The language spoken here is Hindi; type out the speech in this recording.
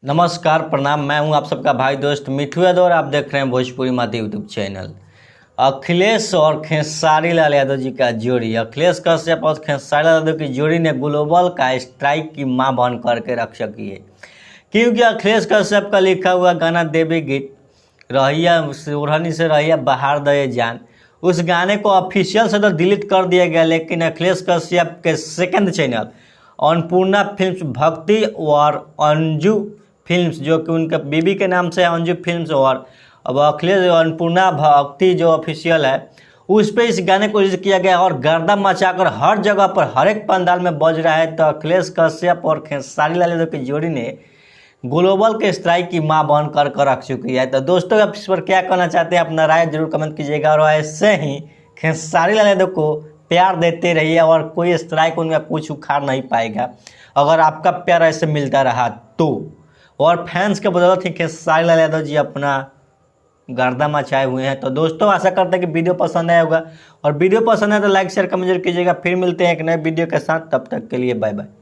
नमस्कार प्रणाम। मैं हूं आप सबका भाई दोस्त मिठू यादव और आप देख रहे हैं भोजपुरी माती यूट्यूब चैनल। अखिलेश और खेसारी लाल यादव जी का जोड़ी, अखिलेश कश्यप और खेसारी लाल यादव की जोड़ी ने ग्लोबल का स्ट्राइक की मां बन करके रख सकी है, क्योंकि अखिलेश कश्यप का लिखा हुआ गाना देवी गीत रहिया ओढ़नी से रहिया बहार दे जान, उस गाने को ऑफिशियल से तो डिलीट कर दिया गया, लेकिन अखिलेश कश्यप के सेकंड चैनल अन्नपूर्णा फिल्म्स भक्ति और अंजू फिल्म्स, जो कि उनके बीबी के नाम से है अंजू फिल्म्स, और अब अखिलेश अन्नपूर्णा भक्ति जो ऑफिशियल है उस पर इस गाने को रिलीज किया गया और गर्दा मचाकर हर जगह पर हर एक पंडाल में बज रहा है। तो अखिलेश कश्यप और खेसारी लाल यादव की जोड़ी ने ग्लोबल के स्ट्राइक की मां बन कर रख चुकी है। तो दोस्तों, आप इस पर क्या कहना चाहते हैं, अपना राय जरूर कमेंट कीजिएगा और ऐसे ही खेसारी लाल यादव को प्यार देते रहिए और कोई स्ट्राइक उनका कुछ उखाड़ नहीं पाएगा अगर आपका प्यार ऐसे मिलता रहा तो। और फैंस के बदौलत ही खेसारी लाल यादव जी अपना गर्दा मचाए हुए हैं। तो दोस्तों, आशा करते हैं कि वीडियो पसंद आया होगा और वीडियो पसंद है तो लाइक शेयर कमेंट जरूर कीजिएगा। फिर मिलते हैं एक नए वीडियो के साथ, तब तक के लिए बाय बाय।